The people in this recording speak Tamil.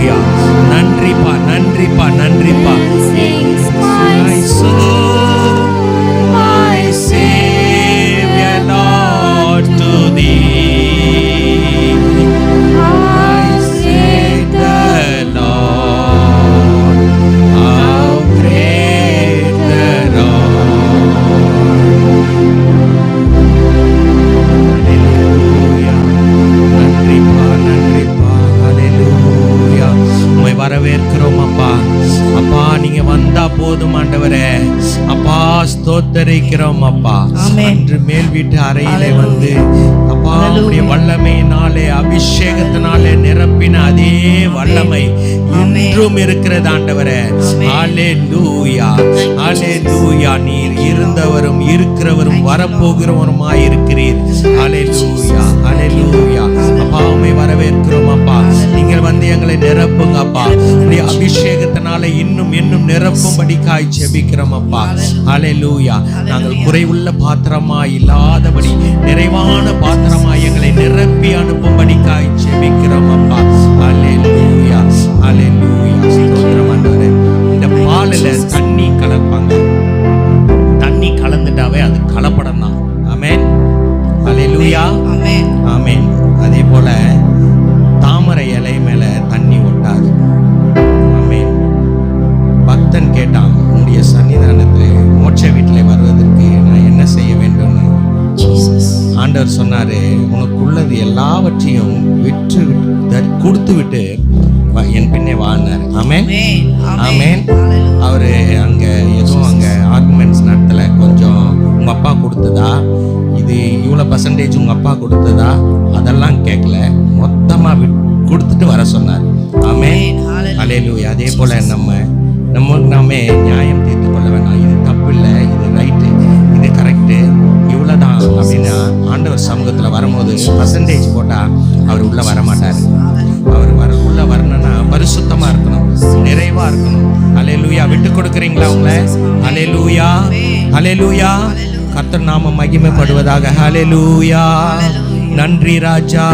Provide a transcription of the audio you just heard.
ஹalleluya. நன்றிப்பா, நன்றிப்பா, நன்றிப்பா. My soul, my Savior Lord to thee. I say the Lord, how great the Lord. Hallelujah. நன்றிப்பா, நன்றிப்பா. ஹalleluya. உம்மை வரவேற்கிறோம் அப்பா. அப்பா நீங்க வந்தா போதும் ஆண்டவரே. அப்பா ஸ்தோத்தரிக்கிறோம் அப்பா. அன்று மேல் வீட்டு அறையிலே வந்து அப்பா உம்முடைய வல்லமையினாலே அபிஷேகத்தினாலே நிரப்பின அதே வல்லமை இன்றும் இருக்கிறது ஆண்டவரே. ஹalleluya, ஹalleluya. நீர் இருந்தவரும் இருக்கிறவரும் வரப்போகிறவருமாய் இருக்கிறீர். ஹalleluya, ஹalleluya. அப்பா உம்மை வரவேற்கிறோம் அப்பா. நீங்கள் வந்து எங்களை நிரப்புங்க அப்பா. உம்முடைய அபிஷேகத்தினால இன்னும் இன்னும் நிரப்பும்படிக்காய் ஜெபிக்கிறோம் அப்பா. ஹalleluya. நாங்கள் குறைவுள்ள பாத்திரமாய் இல்லாதபடி நிறைவான பாத்திரமாய் எங்களை நிரப்பி அனுப்பும்படிக்காய் ஜெபிக்கிறோம் அப்பா. ஹalleluya, ஹalleluya. ஸ்தோத்திரம் ஆண்டவரே. இந்த பாலில தண்ணி கலப்பாங்க. தண்ணி கலந்துட்டாவே அது கலப்படம் தான். ஆமென், ஹalleluya, ஆமென், ஆமென். அதே போல தாமரை இலை மேல தண்ணி ஒட்டாது. ஆமென். பக்தன் கேட்டான், உன்னுடைய சன்னிதானத்தில் மோட்ச வீட்டில் வருவதற்கு நான் என்ன செய்ய வேண்டும்? ஆண்டவர் சொன்னாரு, உனக்குள்ளது எல்லாவற்றையும் விற்று கொடுத்து விட்டு என் பின்னே வாழ்னார். ஆமென், ஆமென். அவரு அங்க எதுவும் அங்க ஆர்குமெண்ட்ஸ் நடத்தல. கொஞ்சம் உங்க அப்பா கொடுத்ததா, இது இவ்வளவு பர்சன்டேஜ் உங்க அப்பா கொடுத்ததா, அதெல்லாம் கேட்கல. மொத்தமா கொடுத்துட்டு வர சொன்னார். ஆமென், ஹalleluya. அதே போல நாமே நியாயம் தீர்த்து கொள்ள வேணாம். இது தப்பு இல்லை, இது ரைட்டு, இது கரெக்டு, இவ்வளோதான் அப்படின்னா ஆண்டவர் சமூகத்தில் வரும்போது பர்சன்டேஜ் போட்டால் அவர் உள்ளே வரமாட்டார். அவர் உள்ளே வரணும்னா பரிசுத்தமாக இருக்கணும், நிறைவாக இருக்கணும். ஹalleluya. விட்டு கொடுக்குறீங்களா உங்களை? ஹalleluya, ஹalleluya. கர்த்தர் நாமம் மகிமைப்படுவதாக. ஹalleluya. நன்றி ராஜா.